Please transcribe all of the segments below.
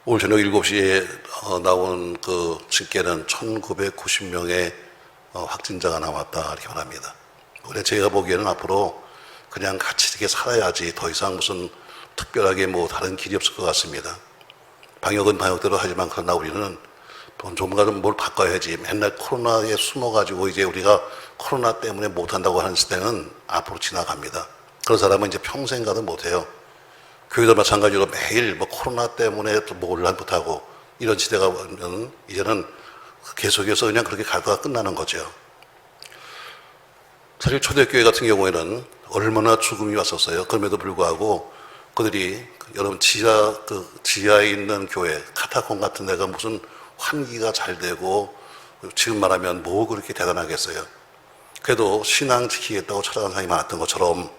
오늘 저녁 7시에 나온 그 집계는 1990명의 확진자가 나왔다 이렇게 말합니다. 그래 제가 보기에는 앞으로 그냥 같이 이렇게 살아야지 더 이상 무슨 특별하게 뭐 다른 길이 없을 것 같습니다. 방역은 방역대로 하지만 그러나 우리는 조만간 좀 뭘 바꿔야지. 맨날 코로나에 숨어가지고 이제 우리가 코로나 때문에 못한다고 하는 시대는 앞으로 지나갑니다. 그런 사람은 이제 평생 가도 못해요. 교회도 마찬가지로 매일 뭐 코로나 때문에 또 뭘 못하고 이런 시대가 오면 이제는 계속해서 그냥 그렇게 가다가 끝나는 거죠. 사실 초대교회 같은 경우에는 얼마나 죽음이 왔었어요. 그럼에도 불구하고 그들이 여러분 지하에 있는 교회, 카타콤 같은 데가 무슨 환기가 잘 되고 지금 말하면 뭐 그렇게 대단하겠어요. 그래도 신앙 지키겠다고 찾아간 사람이 많았던 것처럼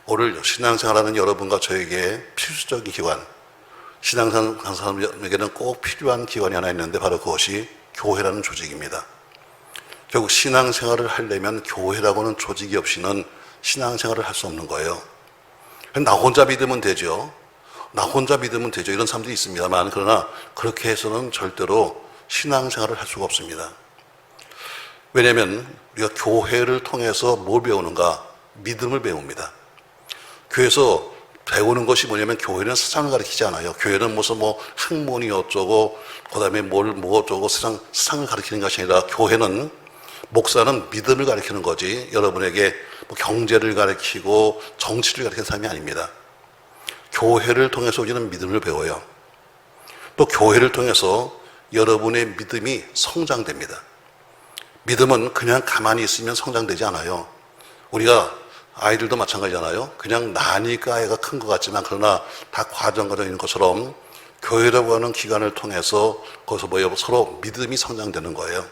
오늘 신앙생활하는 여러분과 저에게 필수적인 기관, 신앙생활 하는 사람에게는 꼭 필요한 기관이 하나 있는데 바로 그것이 교회라는 조직입니다. 결국 신앙생활을 하려면 교회라고는 조직이 없이는 신앙생활을 할 수 없는 거예요. 나 혼자 믿으면 되죠. 나 혼자 믿으면 되죠. 이런 사람들이 있습니다만 그러나 그렇게 해서는 절대로 신앙생활을 할 수가 없습니다. 왜냐하면 우리가 교회를 통해서 뭘 배우는가? 믿음을 배웁니다. 교회에서 배우는 것이 뭐냐면 교회는 세상을 가르치지 않아요. 교회는 무슨 뭐 학문이 어쩌고 그다음에 뭐 어쩌고 세상을 가르치는 것이 아니라 교회는 목사는 믿음을 가르치는 거지 여러분에게 뭐 경제를 가르치고 정치를 가르치는 사람이 아닙니다. 교회를 통해서 우리는 믿음을 배워요. 또 교회를 통해서 여러분의 믿음이 성장됩니다. 믿음은 그냥 가만히 있으면 성장되지 않아요. 우리가 아이들도 마찬가지잖아요. 그냥 나니까 애가 큰 것 같지만 그러나 다 과정인 것처럼 교회라고 하는 기관을 통해서 거기서 서로 믿음이 성장되는 거예요.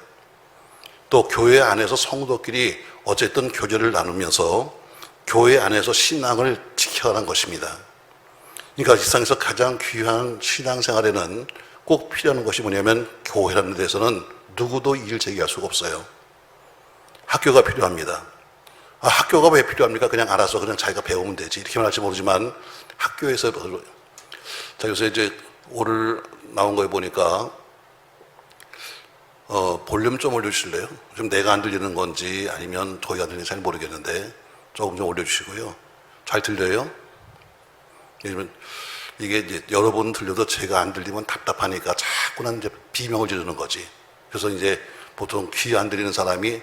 또 교회 안에서 성도끼리 어쨌든 교제를 나누면서 교회 안에서 신앙을 지켜가는 것입니다. 그러니까 이 세상에서 가장 귀한 신앙생활에는 꼭 필요한 것이 뭐냐면 교회라는 데서는 누구도 이의를 제기할 수가 없어요. 학교가 필요합니다. 학교가 왜 필요합니까? 그냥 알아서 그냥 자기가 배우면 되지. 이렇게 말할지 모르지만 학교에서 자 요새 이제 오늘 나온 거에 보니까 볼륨 좀 올려주실래요? 좀 내가 안 들리는 건지 아니면 저희가 안 들리는지 잘 모르겠는데 조금 좀 올려주시고요. 잘 들려요? 이게 이제 여러 번 들려도 제가 안 들리면 답답하니까 자꾸는 이제 비명을 지르는 거지. 그래서 이제 보통 귀 안 들리는 사람이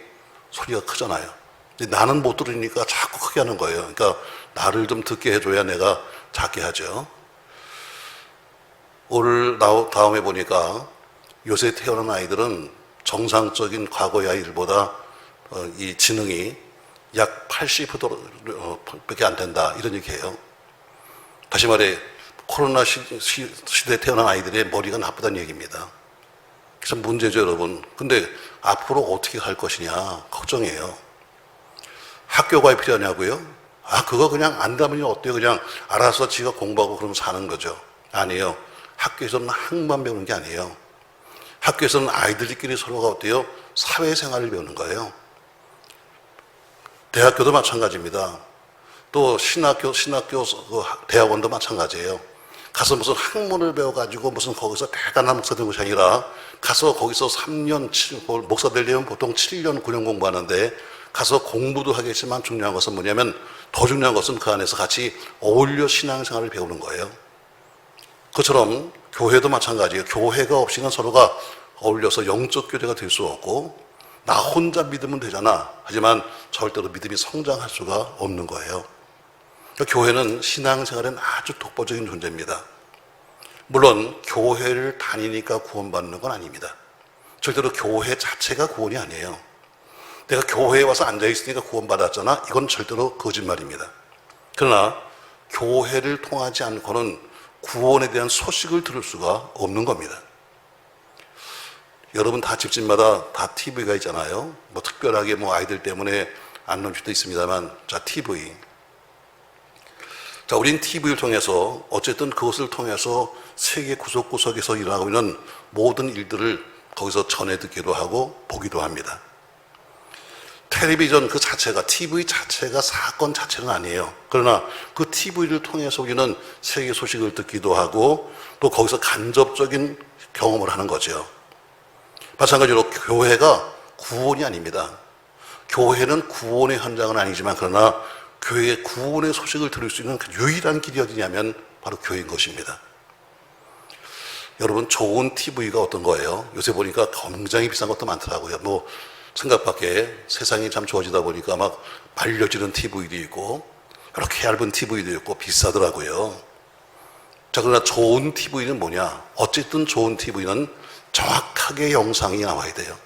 소리가 크잖아요. 나는 못 들으니까 자꾸 크게 하는 거예요. 그러니까 나를 좀 듣게 해줘야 내가 작게 하죠. 오늘 다음에 보니까 요새 태어난 아이들은 정상적인 과거의 아이들보다 이 지능이 약 80%밖에 안 된다 이런 얘기예요. 다시 말해 코로나 시대에 태어난 아이들의 머리가 나쁘다는 얘기입니다. 그래서 문제죠 여러분. 근데 앞으로 어떻게 할 것이냐 걱정이에요. 학교가 필요하냐고요? 그거 그냥 안다면 어때요? 그냥 알아서 지가 공부하고 그러면 사는 거죠. 아니에요. 학교에서는 학만 배우는 게 아니에요. 학교에서는 아이들끼리 서로가 어때요? 사회생활을 배우는 거예요. 대학교도 마찬가지입니다. 또 신학교 대학원도 마찬가지예요. 가서 무슨 학문을 배워가지고 무슨 거기서 대단한 목사 되는 것이 아니라 가서 거기서 3년, 목사 되려면 보통 7년, 9년 공부하는데 가서 공부도 하겠지만 중요한 것은 뭐냐면 더 중요한 것은 그 안에서 같이 어울려 신앙생활을 배우는 거예요. 그처럼 교회도 마찬가지예요. 교회가 없이는 서로가 어울려서 영적 교제가 될 수 없고 나 혼자 믿으면 되잖아. 하지만 절대로 믿음이 성장할 수가 없는 거예요. 그러니까 교회는 신앙생활엔 아주 독보적인 존재입니다. 물론 교회를 다니니까 구원받는 건 아닙니다. 절대로 교회 자체가 구원이 아니에요. 내가 교회에 와서 앉아있으니까 구원받았잖아. 이건 절대로 거짓말입니다. 그러나 교회를 통하지 않고는 구원에 대한 소식을 들을 수가 없는 겁니다. 여러분 다 집집마다 다 TV가 있잖아요. 뭐 특별하게 뭐 아이들 때문에 안 놓을 수도 있습니다만 자 TV. 자 우린 TV를 통해서 어쨌든 그것을 통해서 세계 구석구석에서 일어나고 있는 모든 일들을 거기서 전해 듣기도 하고 보기도 합니다. 텔레비전 그 자체가, TV 자체가 사건 자체는 아니에요. 그러나 그 TV를 통해서 우리는 세계 소식을 듣기도 하고 또 거기서 간접적인 경험을 하는 거죠. 마찬가지로 교회가 구원이 아닙니다. 교회는 구원의 현장은 아니지만 그러나 교회의 구원의 소식을 들을 수 있는 그 유일한 길이 어디냐면 바로 교회인 것입니다. 여러분, 좋은 TV가 어떤 거예요? 요새 보니까 굉장히 비싼 것도 많더라고요. 뭐 생각밖에 세상이 참 좋아지다 보니까 막 말려지는 TV도 있고 이렇게 얇은 TV도 있고 비싸더라고요. 자, 그러나 좋은 TV는 뭐냐? 어쨌든 좋은 TV는 정확하게 영상이 나와야 돼요.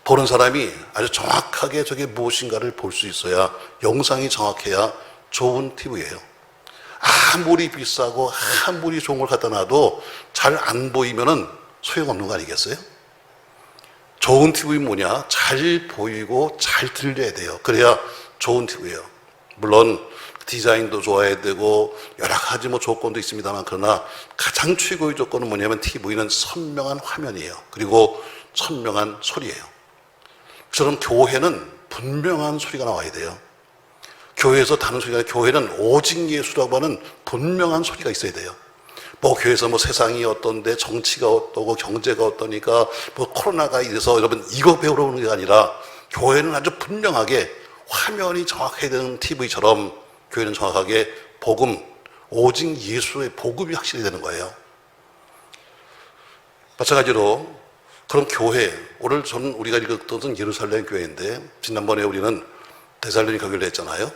보는 사람이 아주 정확하게 저게 무엇인가를 볼 수 있어야, 영상이 정확해야 좋은 TV예요. 아무리 비싸고 아무리 좋은 걸 갖다 놔도 잘 안 보이면은 소용없는 거 아니겠어요? 좋은 TV는 뭐냐? 잘 보이고 잘 들려야 돼요. 그래야 좋은 TV예요. 물론 디자인도 좋아야 되고 여러 가지 뭐 조건도 있습니다만, 그러나 가장 최고의 조건은 뭐냐면 TV는 선명한 화면이에요. 그리고 선명한 소리예요. 그처럼 교회는 분명한 소리가 나와야 돼요. 교회에서 다른 소리가 아니라 교회는 오직 예수라고 하는 분명한 소리가 있어야 돼요. 뭐 교회에서 뭐 세상이 어떤데 정치가 어떠고 경제가 어떠니까 뭐 코로나가 이래서 여러분 이거 배우러 오는 게 아니라 교회는 아주 분명하게 화면이 정확해야 되는 TV처럼 교회는 정확하게 복음, 오직 예수의 복음이 확실히 되는 거예요. 마찬가지로 그럼 교회, 오늘 저는 우리가 읽었던 것은 예루살렘 교회인데 지난번에 우리는 데살로니가 교회를 했잖아요.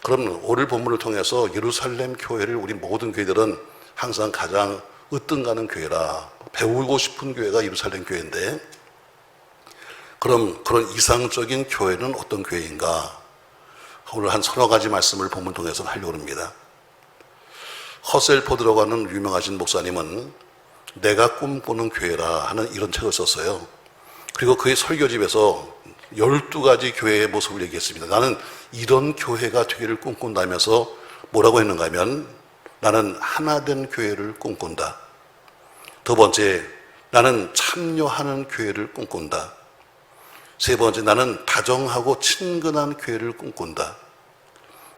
그럼 오늘 본문을 통해서 예루살렘 교회를 우리 모든 교회들은 항상 가장 으뜸가는 교회라, 배우고 싶은 교회가 예루살렘 교회인데, 그럼 그런 이상적인 교회는 어떤 교회인가? 오늘 한 서너 가지 말씀을 본문 통해서 하려고 합니다. 허셀포드라고 하는 유명하신 목사님은 내가 꿈꾸는 교회라 하는 이런 책을 썼어요. 그리고 그의 설교집에서 12가지 교회의 모습을 얘기했습니다. 나는 이런 교회가 되기를 꿈꾼다면서 뭐라고 했는가 하면, 나는 하나된 교회를 꿈꾼다. 두 번째, 나는 참여하는 교회를 꿈꾼다. 세 번째, 나는 다정하고 친근한 교회를 꿈꾼다.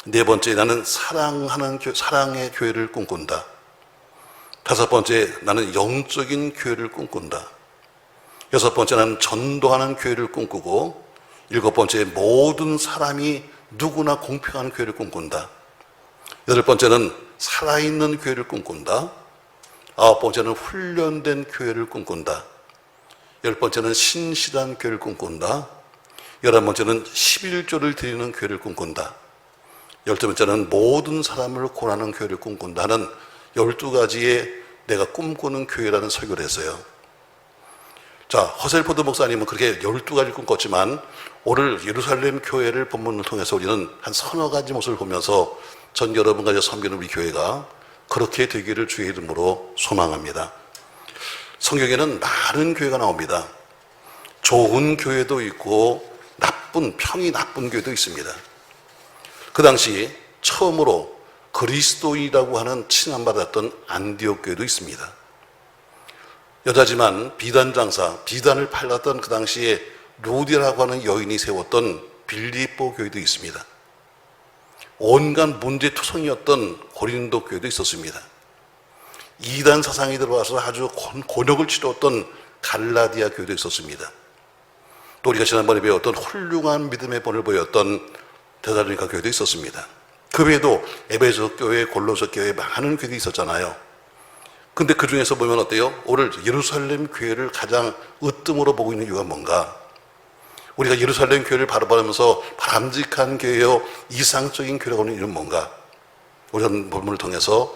네 번째, 나는 사랑의 교회를 꿈꾼다. 다섯 번째, 나는 영적인 교회를 꿈꾼다. 여섯 번째, 나는 전도하는 교회를 꿈꾸고, 일곱 번째, 모든 사람이 누구나 공평한 교회를 꿈꾼다. 여덟 번째는 살아있는 교회를 꿈꾼다. 아홉 번째는 훈련된 교회를 꿈꾼다. 열 번째는 신실한 교회를 꿈꾼다. 11번째는 11조를 드리는 교회를 꿈꾼다. 12번째는 모든 사람을 권하는 교회를 꿈꾼다 하는 12가지의 내가 꿈꾸는 교회라는 설교를 했어요. 자, 허셀포드 목사님은 그렇게 12가지를 꿈꿨지만 오늘 예루살렘 교회를 본문을 통해서 우리는 한 서너 가지 모습을 보면서 전 여러분과 섬기는 우리 교회가 그렇게 되기를 주의 이름으로 소망합니다. 성경에는 많은 교회가 나옵니다. 좋은 교회도 있고 평이 나쁜 교회도 있습니다. 그 당시 처음으로 그리스도인이라고 하는 칭함받았던 안디옥 교회도 있습니다. 여자지만 비단을 팔았던 그 당시에 루디라고 하는 여인이 세웠던 빌립보 교회도 있습니다. 온갖 문제투성이었던 고린도 교회도 있었습니다. 이단 사상이 들어와서 아주 곤욕을 치렀던 갈라디아 교회도 있었습니다. 또 우리가 지난번에 배웠던 훌륭한 믿음의 본을 보였던 데살로니가 교회도 있었습니다. 그 외에도 에베소 교회, 골로새 교회 많은 교회도 있었잖아요. 근데 그 중에서 보면 어때요? 오늘 예루살렘 교회를 가장 으뜸으로 보고 있는 이유가 뭔가? 우리가 예루살렘 교회를 바라보면서 바람직한 교회요, 이상적인 교회라고 하는 이유는 뭔가? 우리는 본문을 통해서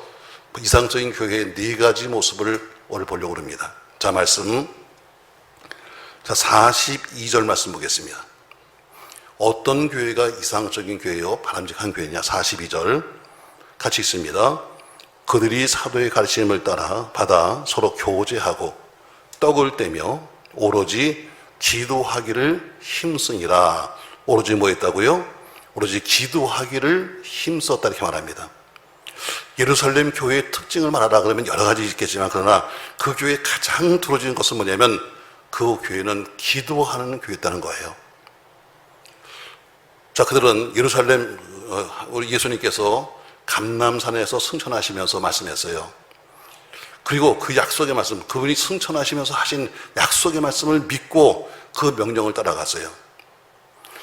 이상적인 교회의 4가지 모습을 오늘 보려고 합니다. 자, 말씀. 자, 42절 말씀 보겠습니다. 어떤 교회가 이상적인 교회요, 바람직한 교회냐? 42절 같이 있습니다. 그들이 사도의 가르침을 따라 받아 서로 교제하고 떡을 떼며 오로지 기도하기를 힘쓰니라. 오로지 뭐 했다고요? 오로지 기도하기를 힘썼다 이렇게 말합니다. 예루살렘 교회의 특징을 말하라 그러면 여러 가지 있겠지만, 그러나 그 교회에 가장 두어진 것은 뭐냐면 그 교회는 기도하는 교회였다는 거예요. 자, 그들은 예루살렘, 우리 예수님께서 감람산에서 승천하시면서 말씀했어요. 그리고 그 약속의 말씀, 그분이 승천하시면서 하신 약속의 말씀을 믿고 그 명령을 따라갔어요.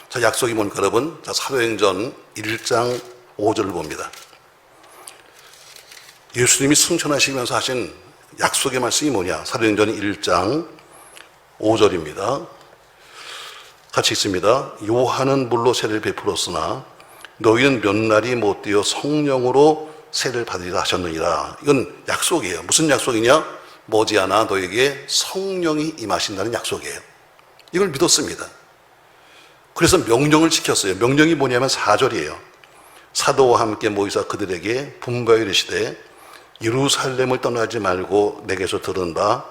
자, 약속이 뭔가 여러분? 자, 사도행전 1장 5절을 봅니다. 예수님이 승천하시면서 하신 약속의 말씀이 뭐냐? 사도행전 1장 5절입니다. 같이 읽습니다. 요한은 물로 세례를 베풀었으나 너희는 몇 날이 못 되어 성령으로 세례를 받으리라 하셨느니라. 이건 약속이에요. 무슨 약속이냐? 머지않아 너에게 성령이 임하신다는 약속이에요. 이걸 믿었습니다. 그래서 명령을 지켰어요. 명령이 뭐냐면 4절이에요. 사도와 함께 모이사 그들에게 분부하여 이르시되 예루살렘을 떠나지 말고 내게서 들은 바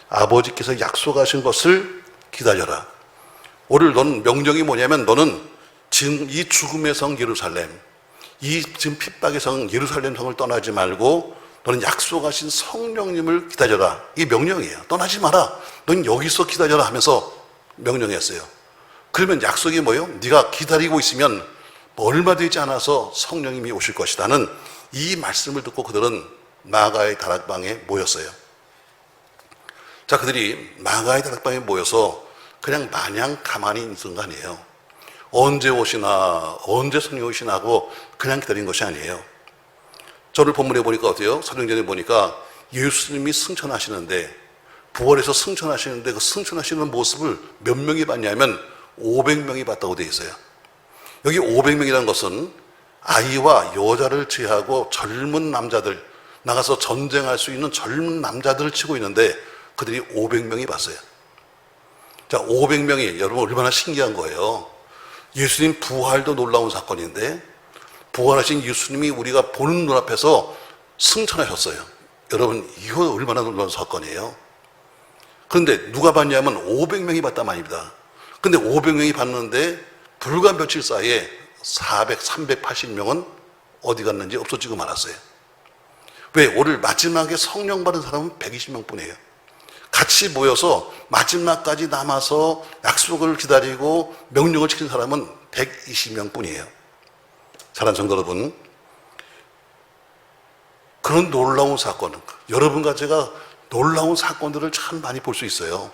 아버지께서 약속하신 것을 기다려라. 오늘 너는 명령이 뭐냐면 너는 지금 이 죽음의 성 예루살렘, 이 지금 핍박의 성 예루살렘 성을 떠나지 말고 너는 약속하신 성령님을 기다려라. 이게 명령이에요. 떠나지 마라. 너는 여기서 기다려라 하면서 명령했어요. 그러면 약속이 뭐예요? 네가 기다리고 있으면 얼마 되지 않아서 성령님이 오실 것이다는 이 말씀을 듣고 그들은 마가의 다락방에 모였어요. 자, 그들이 마가의 다락방에 모여서 그냥 마냥 가만히 있는 거 아니에요. 언제 오시나, 언제 성령이 오시나 하고 그냥 기다린 것이 아니에요. 저를 본문에 보니까 어때요? 사도행전에 보니까 예수님이 승천하시는데, 부활해서 승천하시는데 그 승천하시는 모습을 몇 명이 봤냐면 500명이 봤다고 되어 있어요. 여기 500명이라는 것은 아이와 여자를 제하고 젊은 남자들, 나가서 전쟁할 수 있는 젊은 남자들을 치고 있는데 그들이 500명이 봤어요. 자, 500명이 여러분 얼마나 신기한 거예요. 예수님 부활도 놀라운 사건인데 부활하신 예수님이 우리가 보는 눈앞에서 승천하셨어요. 여러분 이거 얼마나 놀라운 사건이에요. 그런데 누가 봤냐면 500명이 봤단 말입니다. 근데 500명이 봤는데 불과 며칠 사이에 380명은 어디 갔는지 없어지고 말았어요. 왜? 오늘 마지막에 성령 받은 사람은 120명 뿐이에요. 같이 모여서 마지막까지 남아서 약속을 기다리고 명령을 지킨 사람은 120명 뿐이에요. 사랑하는 성도 여러분, 그런 놀라운 사건, 여러분과 제가 놀라운 사건들을 참 많이 볼 수 있어요.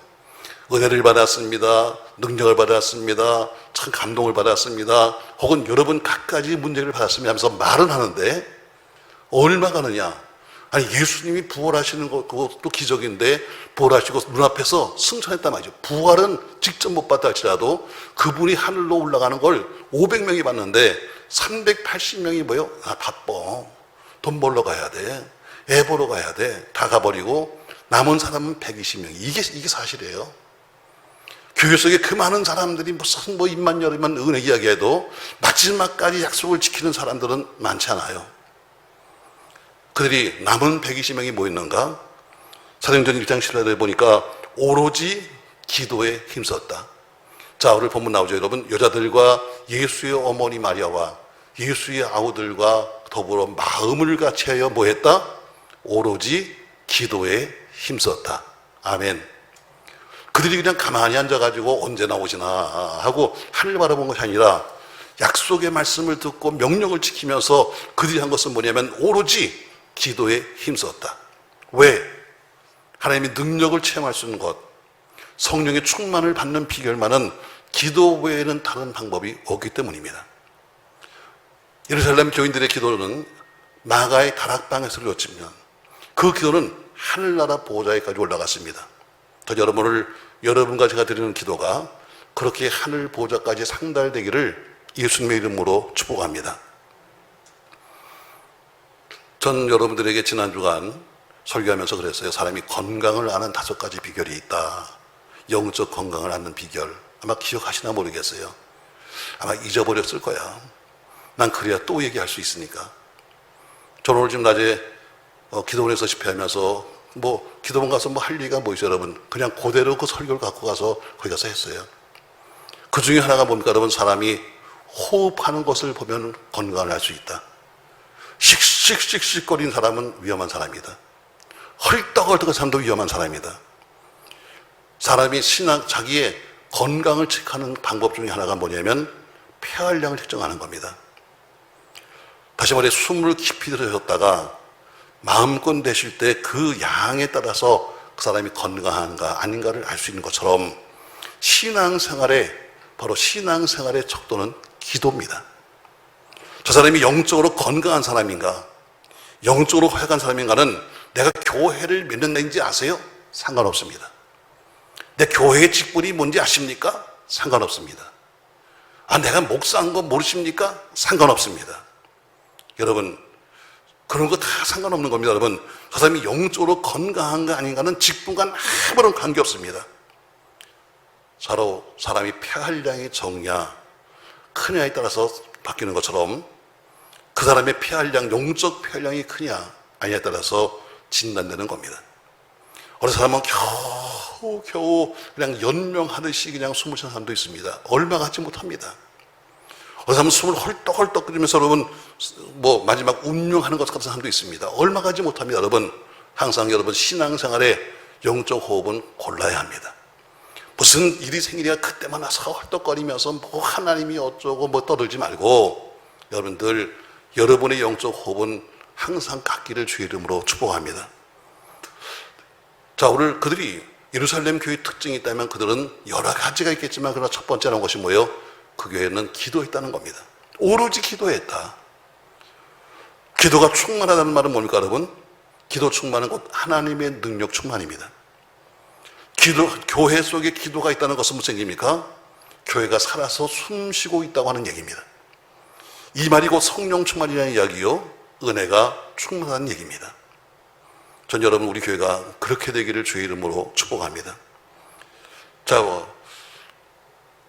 은혜를 받았습니다. 능력을 받았습니다. 참 감동을 받았습니다. 혹은 여러분 갖가지 문제를 받았습니다 하면서 말은 하는데 얼마 가느냐? 아니 예수님이 부활하시는 것 그것도 기적인데 부활하시고 눈앞에서 승천했단 말이죠. 부활은 직접 못 봤다 할지라도 그분이 하늘로 올라가는 걸 500명이 봤는데 380명이 뭐예요? 아 바빠. 돈 벌러 가야 돼. 애 보러 가야 돼. 다 가버리고 남은 사람은 120명. 이게 사실이에요. 교회 속에 그 많은 사람들이 무슨 뭐 입만 열으면 은혜 이야기해도 마지막까지 약속을 지키는 사람들은 많지 않아요. 그들이 남은 120명이 뭐 있는가? 사도행전 1장 7절에 보니까 오로지 기도에 힘썼다. 자, 오늘 본문 나오죠, 여러분. 여자들과 예수의 어머니 마리아와 예수의 아우들과 더불어 마음을 같이하여 뭐 했다? 오로지 기도에 힘썼다. 아멘. 그들이 그냥 가만히 앉아가지고 언제 나오시나 하고 하늘 바라본 것이 아니라 약속의 말씀을 듣고 명령을 지키면서 그들이 한 것은 뭐냐면 오로지 기도에 힘썼다. 왜? 하나님의 능력을 체험할 수 있는 것, 성령의 충만을 받는 비결만은 기도 외에는 다른 방법이 없기 때문입니다. 예루살렘 교인들의 기도는 마가의 다락방에서 이루어지면 그 기도는 하늘나라 보호자에까지 올라갔습니다. 저 여러분과 제가 드리는 기도가 그렇게 하늘 보호자까지 상달되기를 예수님의 이름으로 축복합니다. 전 여러분들에게 지난 주간 설교하면서 그랬어요. 사람이 건강을 아는 5가지 비결이 있다. 영적 건강을 아는 비결. 아마 기억하시나 모르겠어요. 아마 잊어버렸을 거야. 난 그래야 또 얘기할 수 있으니까. 저는 오늘 지금 낮에 기도원에서 집회하면서 기도원 가서 할 얘기가 뭐 있어요, 여러분. 그냥 그대로 그 설교를 갖고 가서 거기 가서 했어요. 그 중에 하나가 뭡니까, 여러분? 사람이 호흡하는 것을 보면 건강을 할 수 있다. 씩씩씩씩거리는 사람은 위험한 사람이다. 헐떡헐떡한 사람도 위험한 사람이다. 사람이 자기의 건강을 체크하는 방법 중에 하나가 뭐냐면 폐활량을 측정하는 겁니다. 다시 말해 숨을 깊이 들이쉬었다가 마음껏 내쉴 때 그 양에 따라서 그 사람이 건강한가 아닌가를 알 수 있는 것처럼 바로 신앙생활의 척도는 기도입니다. 저 사람이 영적으로 건강한 사람인가, 영적으로 허약한 사람인가는 내가 교회를 몇 년 다니는지 아세요? 상관없습니다. 내 교회의 직분이 뭔지 아십니까? 상관없습니다. 내가 목사한 거 모르십니까? 상관없습니다. 여러분, 그런 거 다 상관없는 겁니다. 여러분, 그 사람이 영적으로 건강한가 아닌가는 직분과 아무런 관계없습니다. 바로 사람이 폐활량이 적냐 크냐에 따라서 바뀌는 것처럼 그 사람의 폐활량, 영적 폐활량이 크냐 아니냐에 따라서 진단되는 겁니다. 어느 사람은 겨우 그냥 연명하듯이 그냥 숨을 쉬는 사람도 있습니다. 얼마 가지 못합니다. 어느 사람은 숨을 헐떡헐떡 끓이면서 여러분 마지막 운명하는 것 같은 사람도 있습니다. 얼마 가지 못합니다. 항상 여러분 신앙생활에 영적 호흡은 골라야 합니다. 무슨 일이 생기니까 그때만 와서 헐떡거리면서 하나님이 어쩌고 떠들지 말고 여러분들 여러분의 영적 호흡은 항상 갖기를 주의 이름으로 축복합니다. 자, 오늘 그들이 예루살렘 교회의 특징이 있다면 그들은 여러 가지가 있겠지만 그러나 첫 번째는 것이 뭐예요? 그 교회는 기도했다는 겁니다. 오로지 기도했다. 기도가 충만하다는 말은 뭡니까 여러분? 기도 충만은 곧 하나님의 능력 충만입니다. 교회 속에 기도가 있다는 것은 무슨 얘기입니까? 교회가 살아서 숨쉬고 있다고 하는 얘기입니다. 이 말이 곧 성령 충만이라는 이야기요, 은혜가 충만한 얘기입니다. 전 여러분 우리 교회가 그렇게 되기를 주의 이름으로 축복합니다. 자,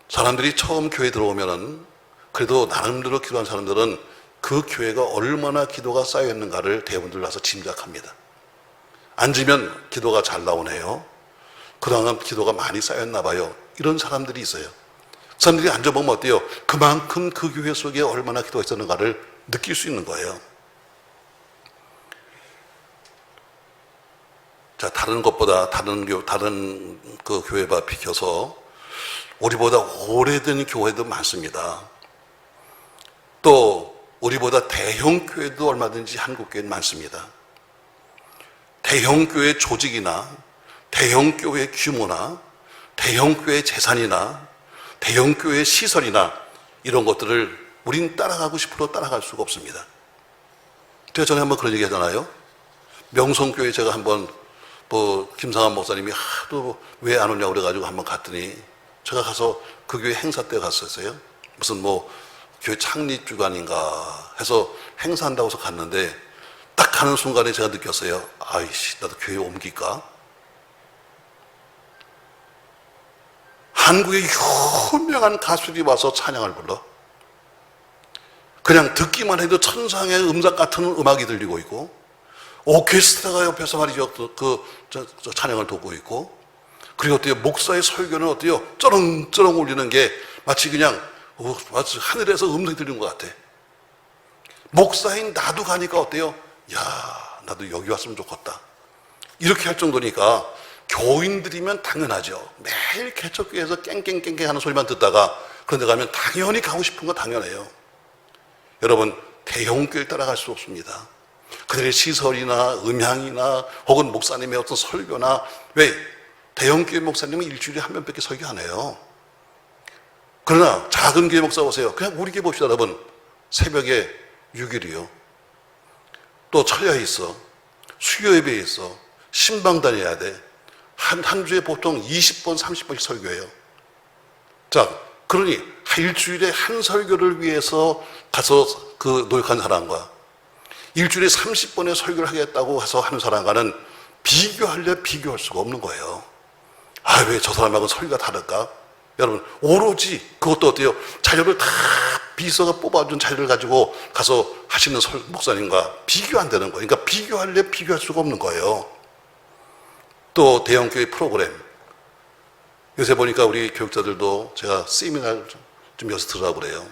사람들이 처음 교회에 들어오면은 그래도 나름대로 기도한 사람들은 그 교회가 얼마나 기도가 쌓여있는가를 대부분들 와서 짐작합니다. 앉으면 기도가 잘 나오네요. 그동안 기도가 많이 쌓였나 봐요. 이런 사람들이 있어요. 사람들이 앉아보면 어때요? 그만큼 그 교회 속에 얼마나 기도가 있었는가를 느낄 수 있는 거예요. 자, 다른 것보다 다른 그 교회와 비켜서 우리보다 오래된 교회도 많습니다. 또 우리보다 대형 교회도 얼마든지 한국 교회는 많습니다. 대형 교회 조직이나 대형 교회 규모나 대형 교회 재산이나 대형 교회 시설이나 이런 것들을 우린 따라가고 싶어도 따라갈 수가 없습니다. 제가 전에 한번 그런 얘기 하잖아요. 명성교회 제가 한번 김상환 목사님이 하도 왜 안 오냐고 그래가지고 한번 갔더니 제가 가서 그 교회 행사 때 갔었어요. 무슨 교회 창립 주간인가 해서 행사한다고 해서 갔는데 딱 가는 순간에 제가 느꼈어요. 아이씨, 나도 교회 옮길까? 한국의 유명한 가수들이 와서 찬양을 불러. 그냥 듣기만 해도 천상의 음악 같은 음악이 들리고 있고 오케스트라가 옆에서 말이죠. 저 찬양을 돕고 있고, 그리고 어때요? 목사의 설교는 어때요? 쩌렁쩌렁 울리는 게 마치 그냥 마치 하늘에서 음성이 들리는 것 같아. 목사인 나도 가니까 어때요? 야, 나도 여기 왔으면 좋겠다. 이렇게 할 정도니까 교인들이면 당연하죠. 매일 개척교회에서 깽깽깽깽 하는 소리만 듣다가 그런 데 가면 당연히 가고 싶은 거 당연해요. 여러분, 대형교회를 따라갈 수 없습니다. 그들의 시설이나 음향이나 혹은 목사님의 어떤 설교나, 왜 대형교회 목사님은 일주일에 한 번밖에 설교 안 해요. 그러나 작은 교회 목사 오세요. 그냥 우리 교회 봅시다. 여러분, 새벽에 6일이요. 또 철야에 있어, 수요 예배에 있어, 신방 다녀야 돼. 한 주에 보통 20번 30번씩 설교해요. 자, 그러니 일주일에 한 설교를 위해서 가서 노력한 사람과 일주일에 30번의 설교를 하겠다고 해서 하는 사람과는 비교할 수가 없는 거예요. 왜 저 사람하고 설교가 다를까? 여러분, 오로지 그것도 어때요? 자료를 다 비서가 뽑아준 자료를 가지고 가서 하시는 목사님과 비교 안 되는 거예요. 그러니까 비교할 수가 없는 거예요. 또 대형교회 프로그램, 요새 보니까 우리 교육자들도 제가 세미나를 좀 여기서 들으라고 그래요.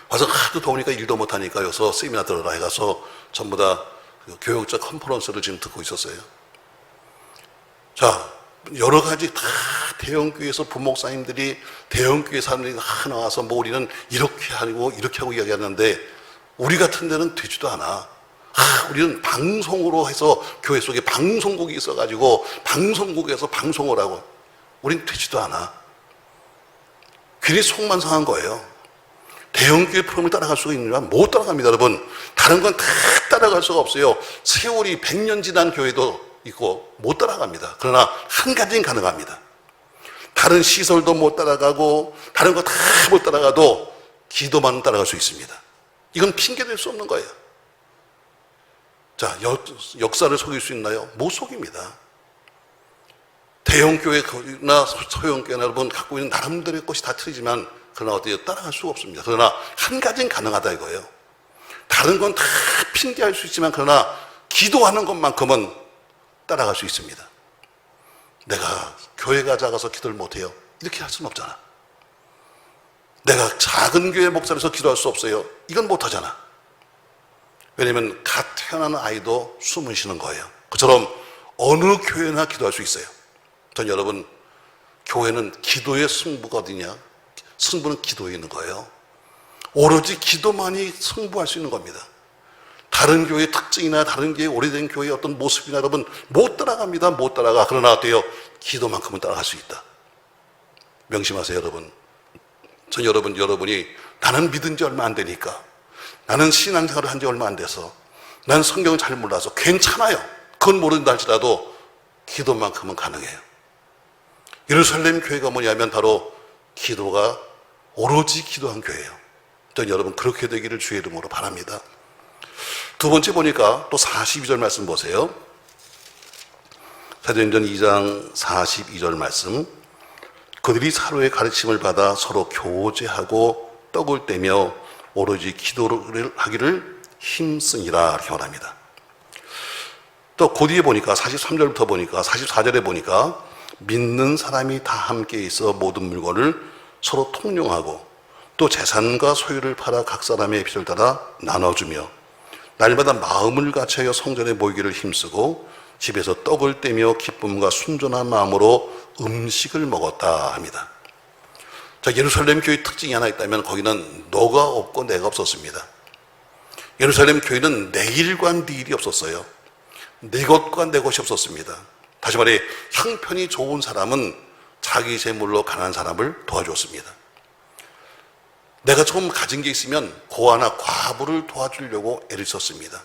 와서 하도 더우니까 일도 못하니까 여기서 세미나 들으라 해가서 전부 다 교육자 컨퍼런스를 지금 듣고 있었어요. 자, 여러 가지 다 대형교회에서 부목사님들이 대형교회 사람들이 나와서 뭐 우리는 이렇게 하고 이야기하는데 우리 같은 데는 되지도 않아. 우리는 방송으로 해서 교회 속에 방송국이 있어가지고 방송국에서 방송을 하고 우린 되지도 않아. 괜히 속만 상한 거예요. 대형교회 프로그램을 따라갈 수가 있느냐? 못 따라갑니다, 여러분. 다른 건 다 따라갈 수가 없어요. 세월이 100년 지난 교회도 있고 못 따라갑니다. 그러나 한 가지는 가능합니다. 다른 시설도 못 따라가고 다른 거 다 못 따라가도 기도만 따라갈 수 있습니다. 이건 핑계될 수 없는 거예요. 자, 역사를 속일 수 있나요? 못 속입니다. 대형교회나 소형교회나 여러분 갖고 있는 나름대로의 것이 다 틀리지만 그러나 어때요? 따라갈 수가 없습니다. 그러나 한 가지는 가능하다 이거예요. 다른 건 다 핑계할 수 있지만 그러나 기도하는 것만큼은 따라갈 수 있습니다. 내가 교회가 작아서 기도를 못해요. 이렇게 할 수는 없잖아. 내가 작은 교회 목사로서 기도할 수 없어요. 이건 못하잖아. 왜냐하면 갓 태어나는 아이도 숨을 쉬는 거예요. 그처럼 어느 교회나 기도할 수 있어요. 전 여러분, 교회는 기도의 승부가 어디냐? 승부는 기도에 있는 거예요. 오로지 기도만이 승부할 수 있는 겁니다. 다른 교회의 특징이나 다른 교회의 오래된 교회의 어떤 모습이나 여러분 못 따라갑니다. 못 따라가. 그러나 어때요? 기도만큼은 따라갈 수 있다. 명심하세요, 여러분. 전 여러분이 나는 믿은 지 얼마 안 되니까, 나는 신앙생활을 한 지 얼마 안 돼서, 난 성경을 잘 몰라서 괜찮아요. 그건 모른다 할지라도 기도만큼은 가능해요. 예루살렘 교회가 뭐냐면 바로 기도가 오로지 기도한 교회예요. 전 여러분 그렇게 되기를 주의 이름으로 바랍니다. 두 번째 보니까 또 42절 말씀 보세요. 사도행전 2장 42절 말씀. 그들이 서로의 가르침을 받아 서로 교제하고 떡을 떼며 오로지 기도를 하기를 힘쓰니라 이렇게 말합니다. 또 그 뒤에 보니까 43절부터 보니까 44절에 보니까 믿는 사람이 다 함께 있어 모든 물건을 서로 통용하고 또 재산과 소유를 팔아 각 사람의 필요를 따라 나눠주며 날마다 마음을 같이하여 성전에 모이기를 힘쓰고 집에서 떡을 떼며 기쁨과 순전한 마음으로 음식을 먹었다 합니다. 자, 예루살렘 교회 특징이 하나 있다면 거기는 너가 없고 내가 없었습니다. 예루살렘 교회는 내 일과 네 일이 없었어요. 내 것과 내 것이 없었습니다. 다시 말해 형편이 좋은 사람은 자기 재물로 가난한 사람을 도와줬습니다. 내가 조금 가진 게 있으면 고아나 과부를 도와주려고 애를 썼습니다.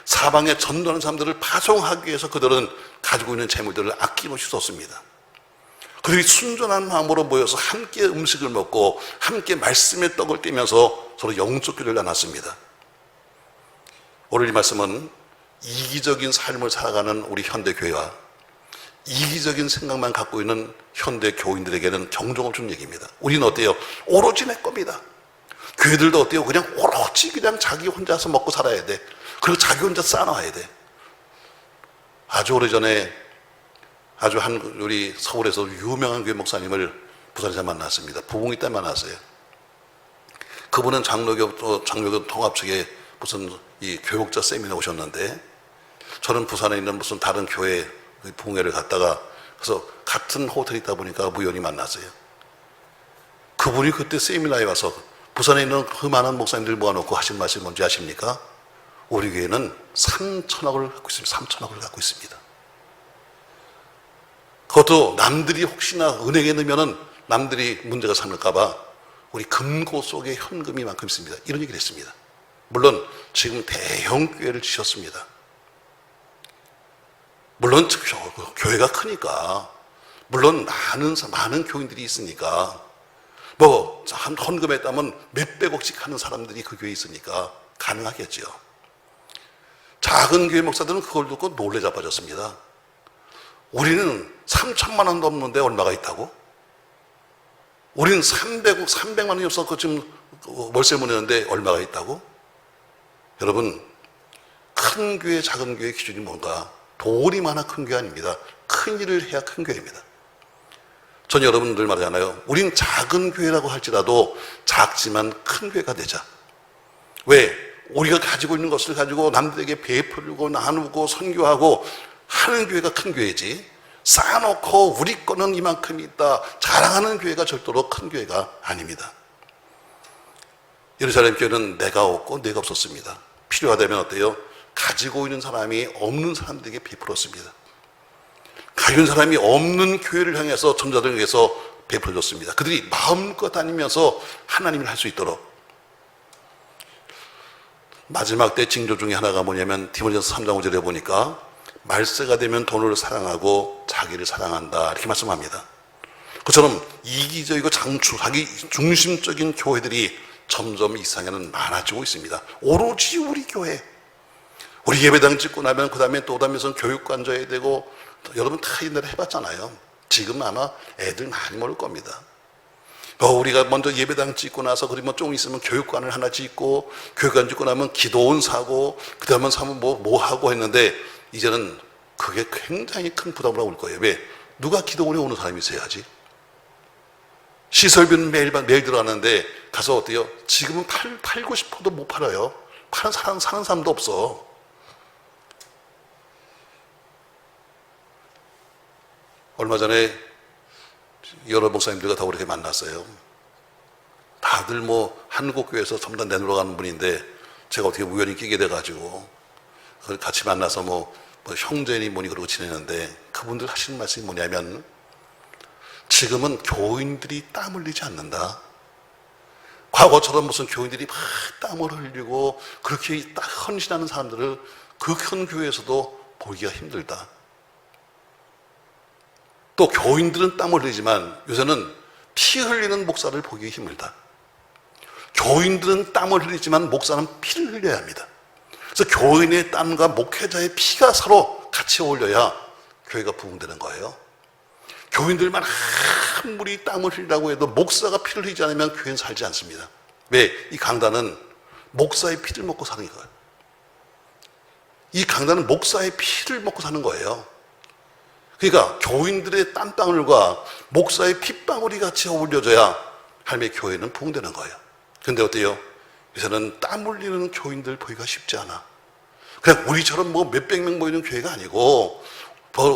사방에 전도하는 사람들을 파송하기 위해서 그들은 가지고 있는 재물들을 아낌없이 썼습니다. 그들이 순전한 마음으로 모여서 함께 음식을 먹고 함께 말씀의 떡을 떼면서 서로 영적 교제를 나눴습니다. 오늘 이 말씀은 이기적인 삶을 살아가는 우리 현대교회와 이기적인 생각만 갖고 있는 현대 교인들에게는 경종을 주는 얘기입니다. 우리는 어때요? 오로지 내 겁니다. 교회들도 어때요? 그냥 오로지 그냥 자기 혼자서 먹고 살아야 돼. 그리고 자기 혼자 쌓아놔야 돼. 아주 오래전에 우리 서울에서 유명한 교회 목사님을 부산에서 만났습니다. 부흥회 때 만났어요. 그분은 장로교 통합 측에 무슨 이 교육자 세미나 오셨는데 저는 부산에 있는 무슨 다른 교회 부흥회를 갔다가 그래서 같은 호텔에 있다 보니까 우연히 만났어요. 그분이 그때 세미나에 와서 부산에 있는 그 많은 목사님들 모아놓고 하신 말씀이 뭔지 아십니까? 우리 교회는 3천억을 갖고 있습니다. 3천억을 갖고 있습니다. 그것도 남들이 혹시나 은행에 넣으면은 남들이 문제가 삼을까봐 우리 금고 속에 현금이 만큼 있습니다. 이런 얘기를 했습니다. 물론 지금 대형 교회를 지셨습니다. 물론 교회가 크니까, 물론 많은 교인들이 있으니까, 뭐 한 헌금에 따면 몇백억씩 하는 사람들이 그 교회에 있으니까 가능하겠죠. 작은 교회 목사들은 그걸 듣고 놀래 자빠졌습니다. 우리는 3천만 원도 없는데 얼마가 있다고? 우리는 300만 원이 없어서 지금 월세 못 내는데 얼마가 있다고? 여러분, 큰 교회, 작은 교회의 기준이 뭔가? 돈이 많아 큰 교회 아닙니다. 큰 일을 해야 큰 교회입니다. 전 여러분들 말하잖아요. 우린 작은 교회라고 할지라도 작지만 큰 교회가 되자. 왜? 우리가 가지고 있는 것을 가지고 남들에게 베풀고 나누고 선교하고 하는 교회가 큰 교회지, 쌓아놓고 우리 거는 이만큼 있다 자랑하는 교회가 절대로 큰 교회가 아닙니다. 예루살렘 교회는 내가 없고 내가 없었습니다. 필요하다면 어때요? 가지고 있는 사람이 없는 사람들에게 베풀었습니다. 가진 사람이 없는 교회를 향해서 전자들을 위해서 베풀어줬습니다. 그들이 마음껏 다니면서 하나님을 할 수 있도록. 마지막 때 징조 중에 하나가 뭐냐면 디모데전서 3장 5절에 보니까 말세가 되면 돈을 사랑하고 자기를 사랑한다 이렇게 말씀합니다. 그처럼 이기적이고 자기 중심적인 교회들이 점점 이 세상에는 많아지고 있습니다. 오로지 우리 교회, 우리 예배당 짓고 나면 그 다음에 또 다음에선 교육관 져야 되고, 여러분 다 옛날에 해봤잖아요. 지금 아마 애들 많이 모를 겁니다. 우리가 먼저 예배당 짓고 나서 그러면 좀 있으면 교육관을 하나 짓고, 교육관 짓고 나면 기도원 사고, 그 다음에 사면 뭐 하고 했는데 이제는 그게 굉장히 큰 부담으로 올 거예요. 왜? 누가 기도원에 오는 사람이 있어야지. 시설비는 매일 들어가는데 가서 어때요? 지금은 팔고 싶어도 못 팔아요. 사는 사람도 없어. 얼마 전에 여러 목사님들과 다 이렇게 만났어요. 다들 한국교회에서 전부 다 내놓으러 가는 분인데 제가 어떻게 우연히 끼게 돼가지고 같이 만나서 형제니 뭐니 그러고 지내는데 그분들 하시는 말씀이 뭐냐면 지금은 교인들이 땀 흘리지 않는다. 과거처럼 무슨 교인들이 막 땀을 흘리고 그렇게 딱 헌신하는 사람들을 그 큰 교회에서도 보기가 힘들다. 또 교인들은 땀을 흘리지만 요새는 피 흘리는 목사를 보기 힘들다. 교인들은 땀을 흘리지만 목사는 피를 흘려야 합니다. 그래서 교인의 땀과 목회자의 피가 서로 같이 어울려야 교회가 부흥되는 거예요. 교인들만 아무리 땀을 흘리라고 해도 목사가 피를 흘리지 않으면 교회는 살지 않습니다. 왜? 이 강단은 목사의 피를 먹고 사는 거예요. 이 강단은 목사의 피를 먹고 사는 거예요. 그러니까 교인들의 땀방울과 목사의 핏방울이 같이 어울려져야 할매 교회는 부흥되는 거예요. 근데 어때요? 요새는 땀 흘리는 교인들 보기가 쉽지 않아. 그냥 우리처럼 몇백 명 모이는 교회가 아니고,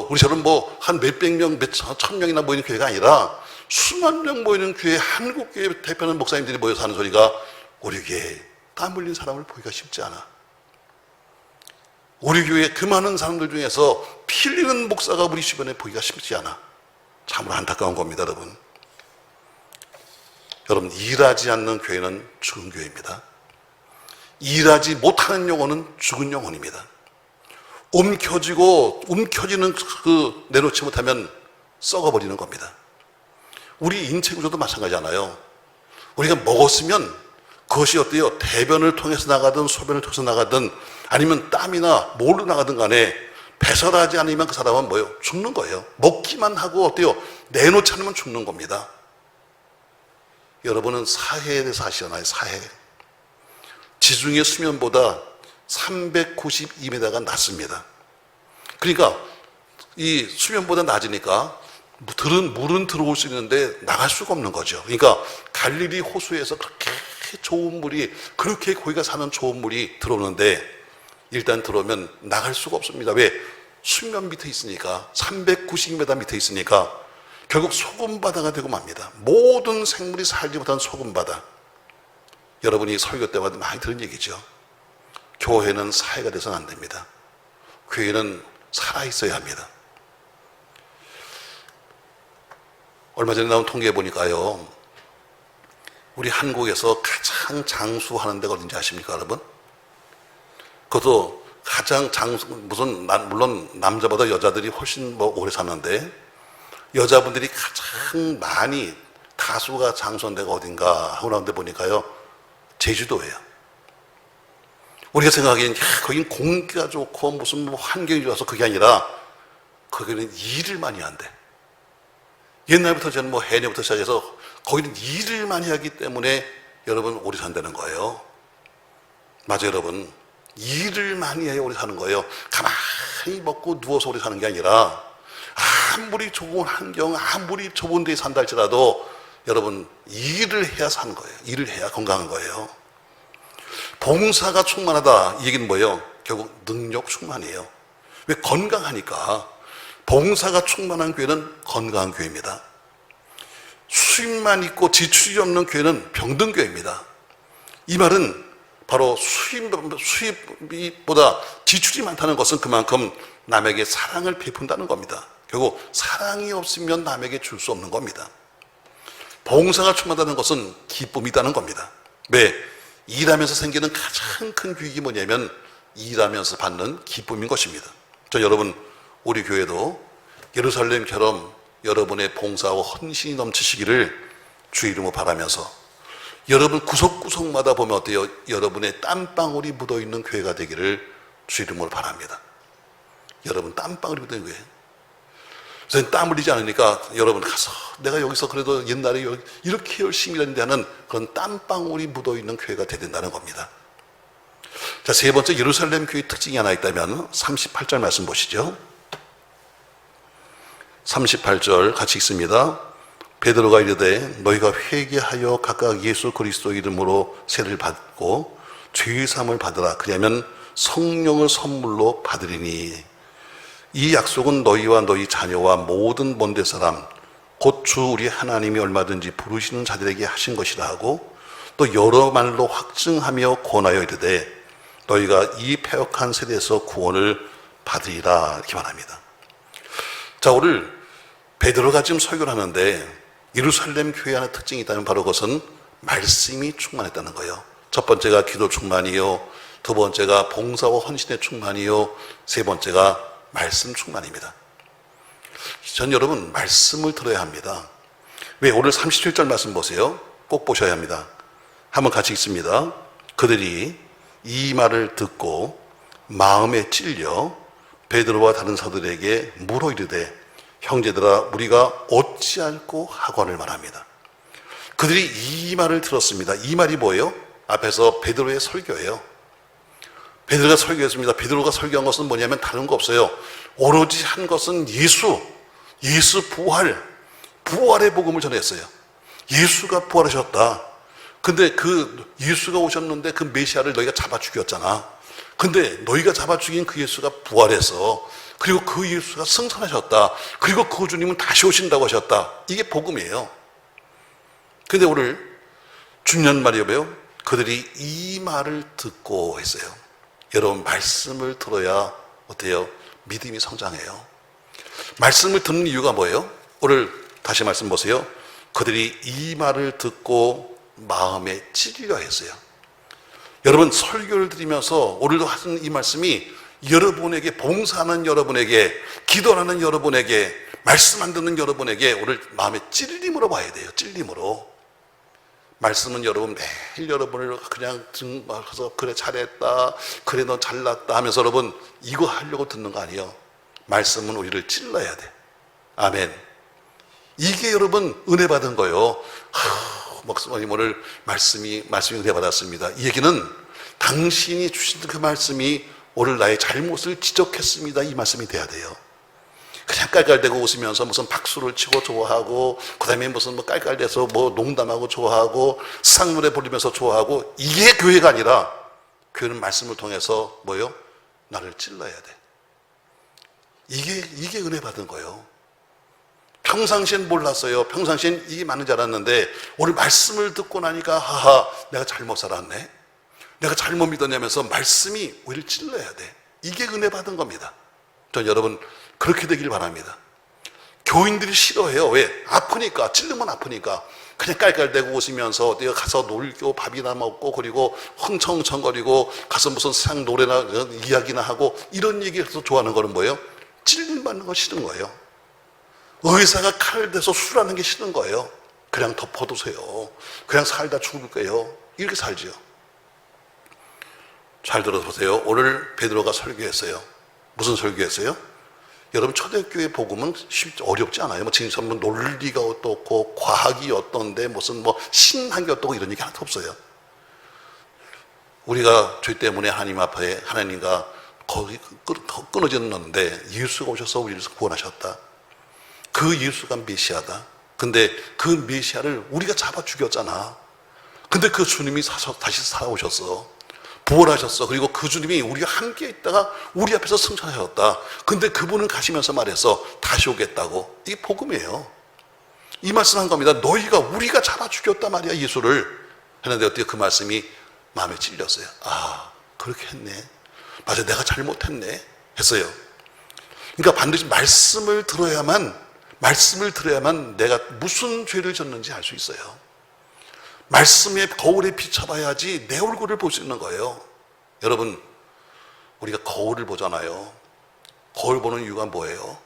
우리처럼 한 몇백 명, 몇천 명이나 모이는 교회가 아니라 수만 명 모이는 교회, 한국교회 대표하는 목사님들이 모여서 하는 소리가 우리 교회에 땀 흘린 사람을 보기가 쉽지 않아. 우리 교회 그 많은 사람들 중에서 피 흘리는 목사가 우리 주변에 보기가 쉽지 않아. 참으로 안타까운 겁니다, 여러분. 여러분, 일하지 않는 교회는 죽은 교회입니다. 일하지 못하는 영혼은 죽은 영혼입니다. 움켜쥐는 내놓지 못하면 썩어버리는 겁니다. 우리 인체 구조도 마찬가지잖아요. 우리가 먹었으면 그것이 어때요? 대변을 통해서 나가든 소변을 통해서 나가든 아니면 땀이나 뭘로 나가든 간에 배설하지 않으면 그 사람은 죽는 거예요. 먹기만 하고 어때요? 내놓지 않으면 죽는 겁니다. 여러분은 사해에 대해서 아시잖아요. 사해. 지중해 수면보다 392m가 낮습니다. 그러니까 이 수면보다 낮으니까 물은 들어올 수 있는데 나갈 수가 없는 거죠. 그러니까 갈릴리 호수에서 그렇게 좋은 물이, 그렇게 고기가 사는 좋은 물이 들어오는데 일단 들어오면 나갈 수가 없습니다. 왜? 수면 밑에 있으니까, 390m 밑에 있으니까 결국 소금바다가 되고 맙니다. 모든 생물이 살지 못한 소금바다. 여러분이 설교 때마다 많이 들은 얘기죠. 교회는 사회가 돼서는 안 됩니다. 교회는 살아있어야 합니다. 얼마 전에 나온 통계에 보니까요, 우리 한국에서 가장 장수하는 데가 어딘지 아십니까, 여러분? 그것도 가장 물론 남자보다 여자들이 훨씬 오래 사는데, 여자분들이 가장 많이 다수가 장수한 데가 어딘가 하고 나온 데 보니까요, 제주도예요. 우리가 생각하기엔 거긴 공기가 좋고 무슨 환경이 좋아서 그게 아니라 거기는 일을 많이 한대. 옛날부터 저는 해녀부터 시작해서 거기는 일을 많이 하기 때문에 여러분 오래 산다는 거예요. 맞아요, 여러분. 일을 많이 해야 오래 사는 거예요. 가만히 먹고 누워서 오래 사는 게 아니라 아무리 좋은 환경, 아무리 좁은 데에 산다 할지라도 여러분 일을 해야 사는 거예요. 일을 해야 건강한 거예요. 봉사가 충만하다 이 얘기는 뭐예요? 결국 능력 충만이에요. 왜? 건강하니까. 봉사가 충만한 교회는 건강한 교회입니다. 수입만 있고 지출이 없는 교회는 병든 교회입니다. 이 말은 바로 수입보다 지출이 많다는 것은 그만큼 남에게 사랑을 베푼다는 겁니다. 결국 사랑이 없으면 남에게 줄 수 없는 겁니다. 봉사가 충만하다는 것은 기쁨이라는 겁니다. 왜? 일하면서 생기는 가장 큰 유익이 뭐냐면 일하면서 받는 기쁨인 것입니다. 여러분, 우리 교회도 예루살렘처럼 여러분의 봉사와 헌신이 넘치시기를 주 이름으로 바라면서 여러분 구석구석마다 보면 어때요? 여러분의 땀방울이 묻어있는 교회가 되기를 주 이름으로 바랍니다. 여러분 땀방울이 묻어있는 교회. 선생님 땀 흘리지 않으니까 여러분 가서 내가 여기서 그래도 옛날에 이렇게 열심히 일했는데 하는 그런 땀방울이 묻어있는 교회가 되야 된다는 겁니다. 자, 세 번째 예루살렘 교회의 특징이 하나 있다면 38절 말씀 보시죠. 38절 같이 읽습니다. 베드로가 이르되 너희가 회개하여 각각 예수 그리스도 이름으로 세를 받고 죄의 사함을 받으라. 그리하면 성령을 선물로 받으리니 이 약속은 너희와 너희 자녀와 모든 먼데 사람 곧 주 우리 하나님이 얼마든지 부르시는 자들에게 하신 것이라 하고 또 여러 말로 확증하며 권하여 이르되 너희가 이 패역한 세대에서 구원을 받으리라 이렇게 말합니다. 자, 오늘 베드로가 지금 설교를 하는데 예루살렘 교회 안에 특징이 있다면 바로 그것은 말씀이 충만했다는 거예요. 첫 번째가 기도 충만이요, 두 번째가 봉사와 헌신의 충만이요, 세 번째가 말씀 충만입니다. 전 여러분 말씀을 들어야 합니다. 왜? 오늘 37절 말씀 보세요. 꼭 보셔야 합니다. 한번 같이 읽습니다. 그들이 이 말을 듣고 마음에 찔려 베드로와 다른 사도들에게 물어 이르되 형제들아 우리가 어찌할꼬 하거늘 말합니다. 그들이 이 말을 들었습니다. 이 말이 뭐예요? 앞에서 베드로의 설교예요. 베드로가 설교했습니다. 베드로가 설교한 것은 뭐냐면 다른 거 없어요. 오로지 한 것은 예수 부활의 복음을 전했어요. 예수가 부활하셨다. 근데 그 예수가 오셨는데 그 메시아를 너희가 잡아 죽였잖아. 근데 너희가 잡아 죽인 그 예수가 부활해서 그리고 그 예수가 승천하셨다. 그리고 그 주님은 다시 오신다고 하셨다. 이게 복음이에요. 근데 오늘 중요한 말이 뭐예요? 그들이 이 말을 듣고 했어요. 여러분 말씀을 들어야 어때요? 믿음이 성장해요. 말씀을 듣는 이유가 뭐예요? 오늘 다시 말씀 보세요. 그들이 이 말을 듣고 마음에 찔려 했어요. 여러분 설교를 드리면서 오늘도 하는 이 말씀이 여러분에게, 봉사하는 여러분에게, 기도하는 여러분에게, 말씀 안 듣는 여러분에게 오늘 마음에 찔림으로 봐야 돼요. 찔림으로. 말씀은 여러분 매일 여러분을 그냥 가서 그래 잘했다, 그래 너 잘났다 하면서 여러분 이거 하려고 듣는 거 아니에요. 말씀은 우리를 찔러야 돼. 아멘. 이게 여러분 은혜 받은 거예요. 목사님 오늘 말씀이 은혜 받았습니다. 이 얘기는 당신이 주신 그 말씀이 오늘 나의 잘못을 지적했습니다. 이 말씀이 돼야 돼요. 그냥 깔깔대고 웃으면서 무슨 박수를 치고 좋아하고 그 다음에 무슨 뭐 깔깔대서 뭐 농담하고 좋아하고 수상노래 부르면서 좋아하고 이게 교회가 아니라 교회는 말씀을 통해서 뭐요? 나를 찔러야 돼. 이게 은혜 받은 거예요. 평상시엔 몰랐어요. 평상시엔 이게 맞는 줄 알았는데 오늘 말씀을 듣고 나니까 하하 내가 잘못 살았네. 내가 잘못 믿었냐면서 말씀이 우리를 찔러야 돼. 이게 은혜 받은 겁니다. 전 여러분 그렇게 되길 바랍니다. 교인들이 싫어해요. 왜? 아프니까. 찔르면 아프니까. 그냥 깔깔대고 웃으면서 내가 가서 놀고 밥이나 먹고 그리고 흥청흥청거리고 가서 무슨 세상 노래나 이야기나 하고 이런 얘기해서 좋아하는 거는 뭐예요? 찔림 받는 거 싫은 거예요. 의사가 칼을 대서 수술하는 게 싫은 거예요. 그냥 덮어두세요. 그냥 살다 죽을 거예요. 이렇게 살지요. 잘 들어보세요. 오늘 베드로가 설교했어요. 무슨 설교했어요? 여러분 초대교회 복음은 어렵지 않아요. 뭐 진짜 뭐 논리가 어떻고 과학이 어떤데 무슨 뭐 신학이 어떻고 이런 얘기 하나도 없어요. 우리가 죄 때문에 하나님 앞에 하나님과 거의 끊어졌는데 예수가 오셔서 우리를 구원하셨다. 그 예수가 메시아다. 근데 그 메시아를 우리가 잡아 죽였잖아. 근데 그 주님이 다시 살아오셨어. 부활하셨어. 그리고 그 주님이 우리가 함께 있다가 우리 앞에서 승천하셨다. 근데 그분은 가시면서 말해서 다시 오겠다고. 이게 복음이에요. 이 말씀한 겁니다. 우리가 잡아 죽였단 말이야, 예수를. 했는데 어떻게 그 말씀이 마음에 찔렸어요. 아, 그렇게 했네. 맞아, 내가 잘못했네. 했어요. 그러니까 반드시 말씀을 들어야만 내가 무슨 죄를 졌는지 알 수 있어요. 말씀의 거울에 비춰봐야지 내 얼굴을 볼 수 있는 거예요. 여러분, 우리가 거울을 보잖아요. 거울 보는 이유가 뭐예요?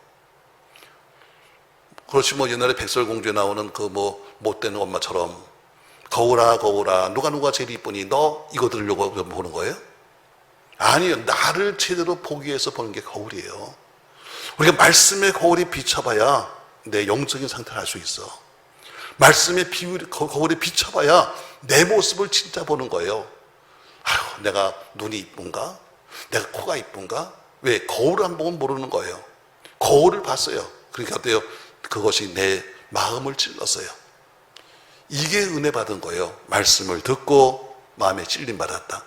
그렇지, 옛날에 백설공주에 나오는 그 못된 엄마처럼 거울아 거울아 누가 제일 이쁘니 너 이거 들으려고 보는 거예요? 아니요, 나를 제대로 보기 위해서 보는 게 거울이에요. 우리가 말씀의 거울에 비춰봐야 내 영적인 상태를 알 수 있어. 말씀의 거울에 비춰봐야 내 모습을 진짜 보는 거예요. 아휴, 내가 눈이 이쁜가? 내가 코가 이쁜가? 왜? 거울을 안 보면 모르는 거예요. 거울을 봤어요. 그러니까 어때요? 그것이 내 마음을 찔렀어요. 이게 은혜 받은 거예요. 말씀을 듣고 마음에 찔림 받았다.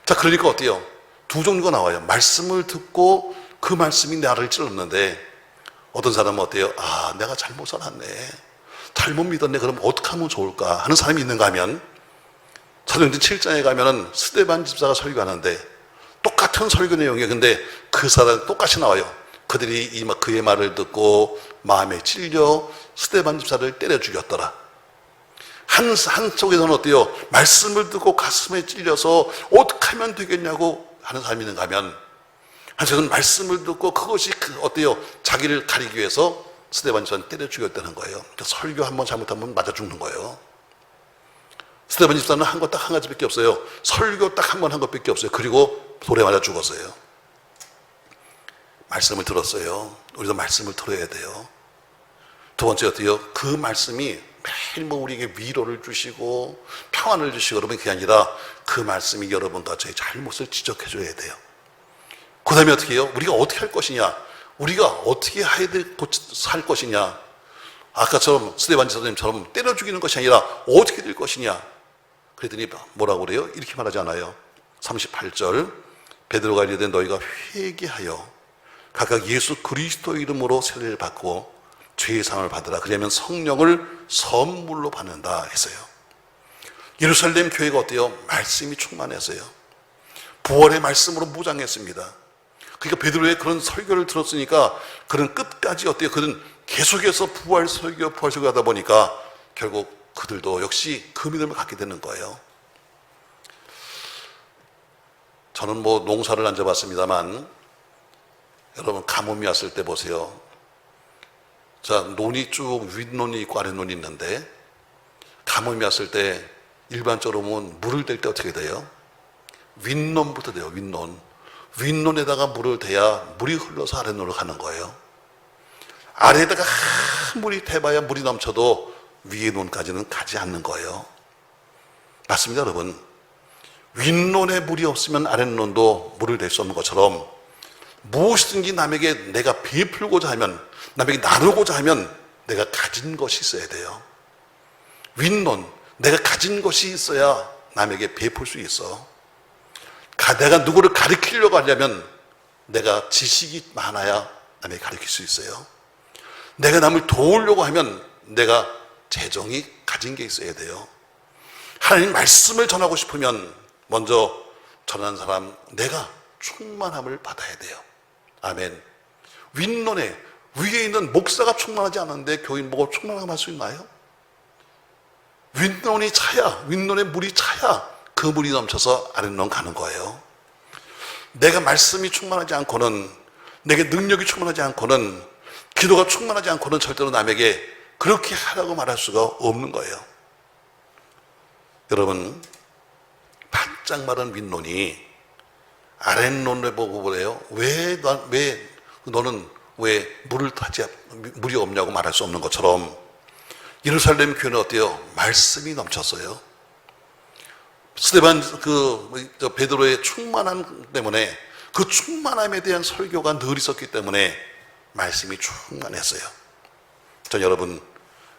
자, 그러니까 어때요? 두 종류가 나와요. 말씀을 듣고 그 말씀이 나를 찔렀는데, 어떤 사람은 어때요? 아, 내가 잘못 살았네, 잘못 믿었네, 그럼 어떻게 하면 좋을까 하는 사람이 있는가 하면, 사도행전 7장에 가면은 스데반 집사가 설교하는데 똑같은 설교 내용이에요. 근데 그 사람 똑같이 나와요. 그들이 그의 말을 듣고 마음에 찔려 스데반 집사를 때려 죽였더라. 한쪽에서는 어때요? 말씀을 듣고 가슴에 찔려서 어떻게 하면 되겠냐고 하는 사람이 있는가 하면, 한쪽에서는 말씀을 듣고 그것이 어때요? 자기를 가리기 위해서 스데반 집사는 때려 죽였다는 거예요. 그러니까 설교 한 번 잘못하면 맞아 죽는 거예요. 스데반 집사는 한 거 딱 한 가지밖에 없어요. 설교 딱 한 번 한 것밖에 없어요. 그리고 돌에 맞아 죽었어요. 말씀을 들었어요. 우리도 말씀을 들어야 돼요. 두 번째 어때요? 그 말씀이 매일 우리에게 위로를 주시고 평안을 주시고, 여러분, 그게 아니라 그 말씀이 여러분과 저의 잘못을 지적해 줘야 돼요. 그 다음에 어떻게 해요? 우리가 어떻게 할 것이냐, 우리가 어떻게 살 것이냐, 아까처럼 스데반 집사님처럼 때려 죽이는 것이 아니라 어떻게 될 것이냐. 그랬더니 뭐라고 그래요? 이렇게 말하지 않아요? 38절, 베드로가 이르되 너희가 회개하여 각각 예수 그리스도 이름으로 세례를 받고 죄의 사함을 받으라. 그러면 성령을 선물로 받는다 했어요. 예루살렘 교회가 어때요? 말씀이 충만했어요. 부활의 말씀으로 무장했습니다. 그러니까 베드로의 그런 설교를 들었으니까 그는 끝까지 어때요? 그는 계속해서 부활 설교 하다 보니까 결국 그들도 역시 그 믿음을 갖게 되는 거예요. 저는 농사를 안 져봤습니다만, 여러분, 가뭄이 왔을 때 보세요. 자, 논이 쭉 윗논이 있고 아랫논이 있는데, 가뭄이 왔을 때 일반적으로 보면 물을 댈 때 어떻게 돼요? 윗논부터 돼요. 윗논에다가 물을 대야 물이 흘러서 아랫논으로 가는 거예요. 아래에다가 물이 대봐야 물이 넘쳐도 위의 논까지는 가지 않는 거예요. 맞습니다, 여러분. 윗논에 물이 없으면 아랫논도 물을 댈 수 없는 것처럼, 무엇이든지 남에게 내가 베풀고자 하면, 남에게 나누고자 하면 내가 가진 것이 있어야 돼요. 윗논, 내가 가진 것이 있어야 남에게 베풀 수 있어. 내가 누구를 가르치려고 하려면 내가 지식이 많아야 남에게 가르칠 수 있어요. 내가 남을 도우려고 하면 내가 재정이 가진 게 있어야 돼요. 하나님 말씀을 전하고 싶으면 먼저 전하는 사람, 내가 충만함을 받아야 돼요. 아멘. 윗논에 위에 있는 목사가 충만하지 않은데 교인 보고 충만함 할 수 있나요? 윗논에 물이 차야 그 물이 넘쳐서 아랫논 가는 거예요. 내가 말씀이 충만하지 않고는, 내게 능력이 충만하지 않고는, 기도가 충만하지 않고는 절대로 남에게 그렇게 하라고 말할 수가 없는 거예요. 여러분, 바짝 마른 윗논이 아랫논을 보고 그래요. 왜 너는 왜 물이 없냐고 말할 수 없는 것처럼, 예루살렘 교회는 어때요? 말씀이 넘쳤어요. 스데반 베드로의 충만함 때문에, 그 충만함에 대한 설교가 늘 있었기 때문에 말씀이 충만했어요. 전 여러분,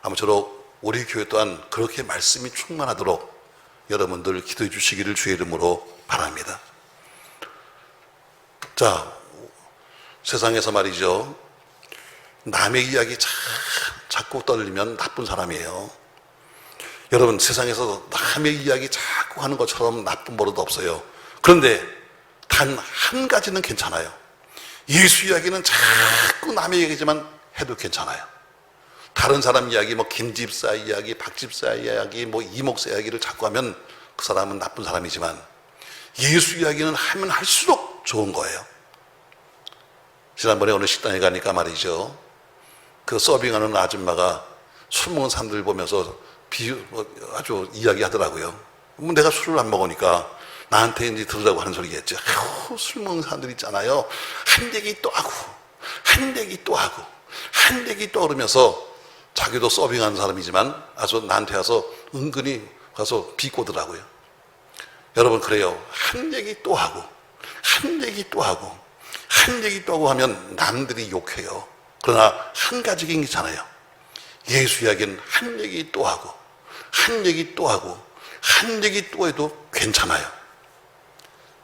아무쪼록 우리 교회 또한 그렇게 말씀이 충만하도록 여러분들 기도해 주시기를 주의 이름으로 바랍니다. 자, 세상에서 말이죠, 남의 이야기 자꾸 떠들리면 나쁜 사람이에요. 여러분, 세상에서 남의 이야기 자꾸 하는 것처럼 나쁜 버릇 없어요. 그런데 단 한 가지는 괜찮아요. 예수 이야기는 자꾸 남의 얘기지만 해도 괜찮아요. 다른 사람 이야기, 뭐 김집사 이야기, 박집사 이야기, 뭐 이목사 이야기를 자꾸 하면 그 사람은 나쁜 사람이지만 예수 이야기는 하면 할수록 좋은 거예요. 지난번에 어느 식당에 가니까 말이죠, 그 서빙하는 아줌마가 술 먹은 사람들 보면서 아주 이야기하더라고요. 내가 술을 안 먹으니까 나한테 이제 들으라고 하는 소리겠죠. 술 먹는 사람들 있잖아요. 한 얘기 또 하고, 한 얘기 또 하고, 한 얘기 또 그러면서 자기도 서빙하는 사람이지만 아주 나한테 와서 은근히 가서 비꼬더라고요. 여러분, 그래요. 한 얘기 또 하고, 한 얘기 또 하고, 한 얘기 또 하고 하면 남들이 욕해요. 그러나 한 가지 괜찮아요. 예수 이야기는 한 얘기 또 하고, 한 얘기 또 하고, 한 얘기 또 해도 괜찮아요.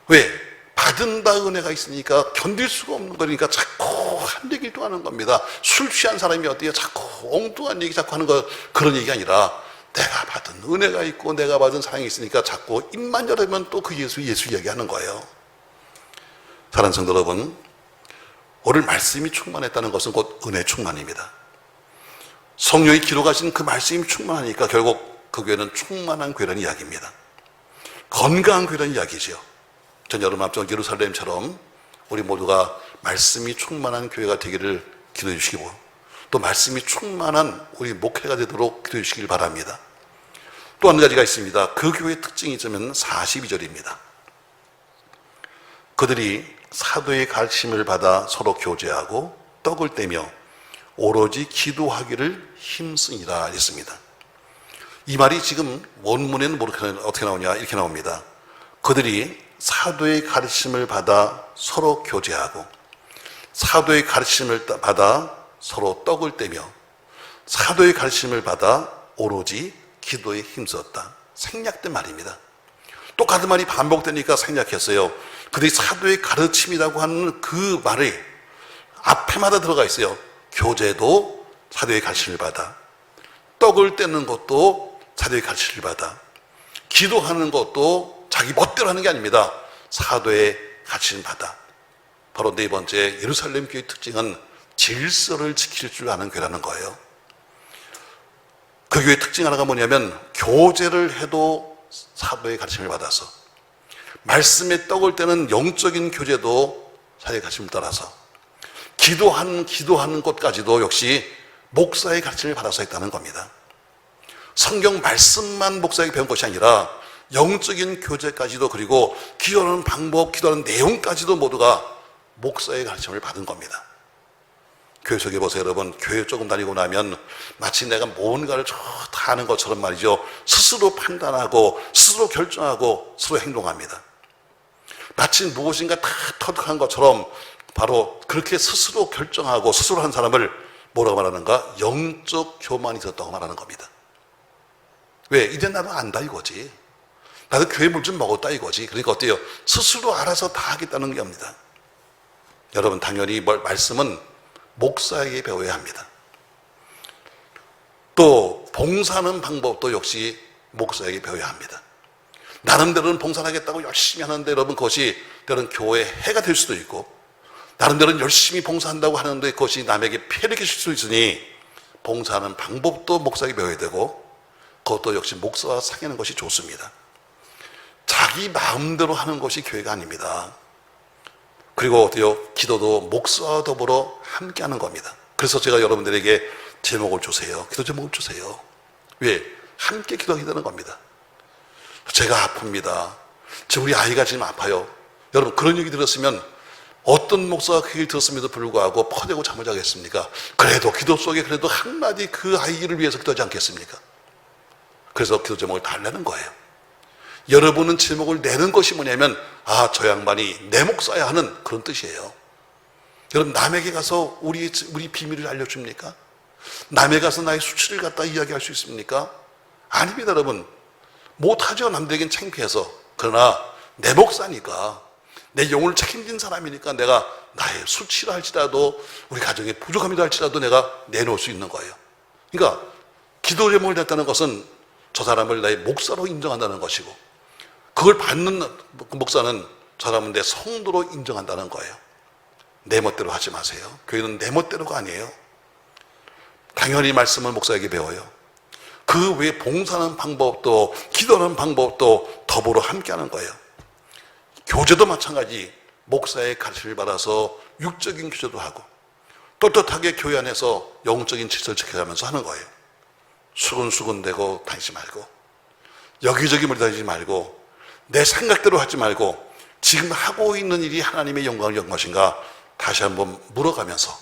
왜? 받은 바 은혜가 있으니까 견딜 수가 없는 거니까 자꾸 한 얘기를 또 하는 겁니다. 술 취한 사람이 어때요? 자꾸 엉뚱한 얘기 자꾸 하는 거, 그런 얘기가 아니라 내가 받은 은혜가 있고 내가 받은 사랑이 있으니까 자꾸 입만 열으면 또 그 예수 이야기하는 거예요. 사랑하는 성도 여러분, 오늘 말씀이 충만했다는 것은 곧 은혜 충만입니다. 성령이 기록하신 그 말씀이 충만하니까 결국 그 교회는 충만한 교회라는 이야기입니다. 건강한 교회라는 이야기죠. 전 여러분 앞쪽 예루살렘처럼 우리 모두가 말씀이 충만한 교회가 되기를 기도해 주시고, 또 말씀이 충만한 우리 목회가 되도록 기도해 주시길 바랍니다. 또 한 가지가 있습니다. 그 교회의 특징이 있으면 42절입니다. 그들이 사도의 가르침을 받아 서로 교제하고 떡을 떼며 오로지 기도하기를 힘쓰니라 했습니다. 이 말이 지금 원문에는 어떻게 나오냐, 이렇게 나옵니다. 그들이 사도의 가르침을 받아 서로 교제하고, 사도의 가르침을 받아 서로 떡을 떼며, 사도의 가르침을 받아 오로지 기도에 힘썼다. 생략된 말입니다. 똑같은 말이 반복되니까 생략했어요. 그들이 사도의 가르침이라고 하는 그 말이 앞에마다 들어가 있어요. 교제도 사도의 가르침을 받아, 떡을 떼는 것도 사도의 가르침을 받아, 기도하는 것도 자기 멋대로 하는 게 아닙니다. 사도의 가르침을 받아. 바로 네 번째, 예루살렘 교회의 특징은 질서를 지킬 줄 아는 교회라는 거예요. 그 교회의 특징 하나가 뭐냐면, 교제를 해도 사도의 가르침을 받아서, 말씀의 떡을 떼는 영적인 교제도 사도의 가르침을 따라서, 기도하는 것까지도 역시 목사의 가르침을 받아서 했다는 겁니다. 성경 말씀만 목사에게 배운 것이 아니라 영적인 교제까지도, 그리고 기도하는 방법, 기도하는 내용까지도 모두가 목사의 가르침을 받은 겁니다. 교회 속에 보세요, 여러분. 교회 조금 다니고 나면 마치 내가 뭔가를 다 아는 것처럼 말이죠, 스스로 판단하고 스스로 결정하고 스스로 행동합니다. 마치 무엇인가 다 터득한 것처럼 바로 그렇게 스스로 결정하고 스스로 한 사람을 뭐라고 말하는가? 영적 교만이 있었다고 말하는 겁니다. 왜? 이제 나도 안다 이거지. 나도 교회 물 좀 먹었다 이거지. 그러니까 어때요? 스스로 알아서 다 하겠다는 겁니다. 여러분, 당연히 말씀은 목사에게 배워야 합니다. 또 봉사하는 방법도 역시 목사에게 배워야 합니다. 나름대로는 봉사를 하겠다고 열심히 하는데 여러분, 그것이 때로는 교회에 해가 될 수도 있고, 나름대로는 열심히 봉사한다고 하는데 그것이 남에게 폐를 끼칠 수 있으니 봉사하는 방법도 목사에게 배워야 되고, 그것도 역시 목사와 상의하는 것이 좋습니다. 자기 마음대로 하는 것이 교회가 아닙니다. 그리고 어때요? 기도도 목사와 더불어 함께 하는 겁니다. 그래서 제가 여러분들에게 제목을 주세요. 기도 제목을 주세요. 왜? 함께 기도하게 되는 겁니다. 제가 아픕니다. 우리 아이가 지금 아파요. 여러분, 그런 얘기 들었으면 어떤 목사가 그 얘기를 들었음에도 불구하고 퍼대고 잠을 자겠습니까? 그래도 기도 속에 그래도 한마디 그 아이를 위해서 기도하지 않겠습니까? 그래서 기도 제목을 달라는 거예요. 여러분은 제목을 내는 것이 뭐냐면, 아, 저 양반이 내 목사야 하는 그런 뜻이에요. 여러분, 남에게 가서 우리 비밀을 알려줍니까? 남에게 가서 나의 수치를 갖다 이야기할 수 있습니까? 아닙니다, 여러분. 못하죠. 남들에겐 창피해서. 그러나 내 목사니까, 내 영혼을 책임진 사람이니까 내가 나의 수치라 할지라도 우리 가정의 부족함이라 할지라도 내가 내놓을 수 있는 거예요. 그러니까 기도 제목을 냈다는 것은 저 사람을 나의 목사로 인정한다는 것이고, 그걸 받는 목사는 저 사람은 내 성도로 인정한다는 거예요. 내 멋대로 하지 마세요. 교회는 내 멋대로가 아니에요. 당연히 말씀을 목사에게 배워요. 그 외에 봉사하는 방법도, 기도하는 방법도 더불어 함께하는 거예요. 교제도 마찬가지, 목사의 가르침을 받아서 육적인 교제도 하고 떳떳하게 교회 안에서 영적인 질서를 지켜가면서 하는 거예요. 수근수근대고 다니지 말고, 여기저기 몰다니지 말고, 내 생각대로 하지 말고, 지금 하고 있는 일이 하나님의 영광을 위한 것인가 다시 한번 물어가면서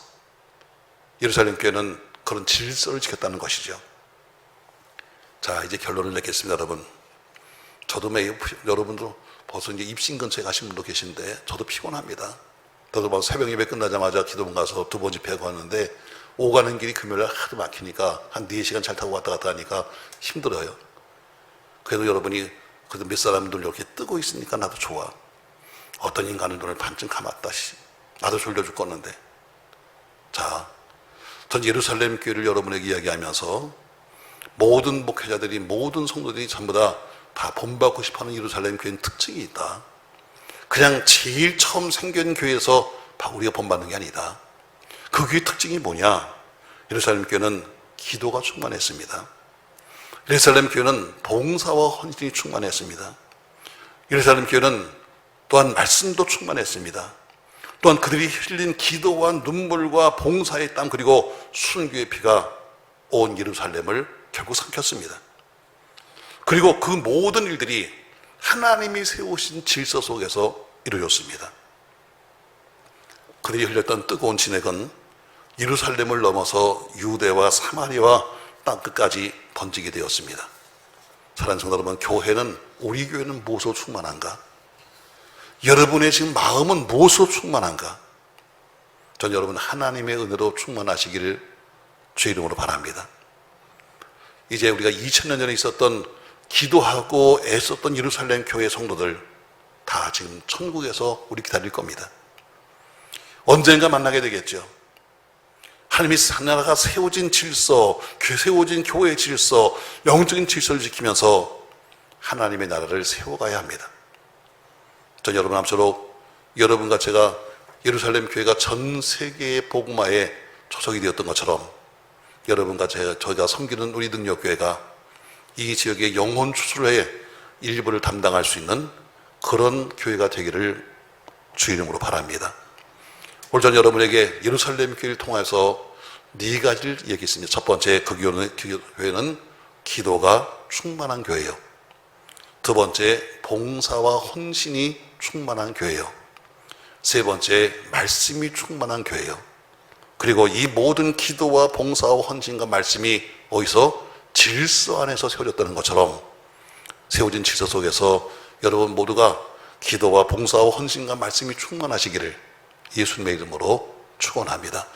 예루살렘 교회는 그런 질서를 지켰다는 것이죠. 자, 이제 결론을 내겠습니다. 여러분, 저도 매일, 여러분도 벌써 이제 입신 근처에 가신 분도 계신데 저도 피곤합니다. 저도 뭐 새벽 예배 끝나자마자 기도원 가서 두 번 집회하고 왔는데 오가는 길이 금요일날 하도 막히니까 한 4시간 잘 타고 왔다 갔다 하니까 힘들어요. 그래도 여러분이 그래도 몇 사람들 이렇게 뜨고 있으니까 나도 좋아. 어떤 인간은 눈을 반쯤 감았다. 나도 졸려 죽겠는데. 자, 전 예루살렘 교회를 여러분에게 이야기하면서 모든 목회자들이, 모든 성도들이 전부 다 본받고 싶어하는 예루살렘 교회는 특징이 있다. 그냥 제일 처음 생긴 교회에서 우리가 본받는 게 아니다. 그 교회의 특징이 뭐냐? 예루살렘 교회는 기도가 충만했습니다. 예루살렘 교회는 봉사와 헌신이 충만했습니다. 예루살렘 교회는 또한 말씀도 충만했습니다. 또한 그들이 흘린 기도와 눈물과 봉사의 땀, 그리고 순교의 피가 온 예루살렘을 결국 삼켰습니다. 그리고 그 모든 일들이 하나님이 세우신 질서 속에서 이루어졌습니다. 그들이 흘렸던 뜨거운 진액은 예루살렘을 넘어서 유대와 사마리아와 땅끝까지 번지게 되었습니다. 사랑하는 성도 여러분, 교회는, 우리 교회는 무엇으로 충만한가? 여러분의 지금 마음은 무엇으로 충만한가? 전 여러분 하나님의 은혜로 충만하시기를 주의 이름으로 바랍니다. 이제 우리가 2000년 전에 있었던, 기도하고 애썼던 예루살렘 교회 성도들 다 지금 천국에서 우리 기다릴 겁니다. 언젠가 만나게 되겠죠. 하나님이 나라가 세워진 질서, 세워진 교회의 질서, 영적인 질서를 지키면서 하나님의 나라를 세워가야 합니다. 전 여러분 아무쪼록 여러분과 제가 예루살렘 교회가 전 세계의 복음화에 초석이 되었던 것처럼 여러분과 저희가 섬기는 우리 능력교회가 이 지역의 영혼 추수의 일부를 담당할 수 있는 그런 교회가 되기를 주의 이름으로 바랍니다. 오늘 전 여러분에게 예루살렘 교회를 통해서 4가지를 얘기했습니다. 첫 번째, 그 교회는 기도가 충만한 교회예요. 두 번째, 봉사와 헌신이 충만한 교회예요. 세 번째, 말씀이 충만한 교회예요. 그리고 이 모든 기도와 봉사와 헌신과 말씀이 어디서? 질서 안에서 세워졌다는 것처럼 세워진 질서 속에서 여러분 모두가 기도와 봉사와 헌신과 말씀이 충만하시기를 예수님의 이름으로 축원합니다.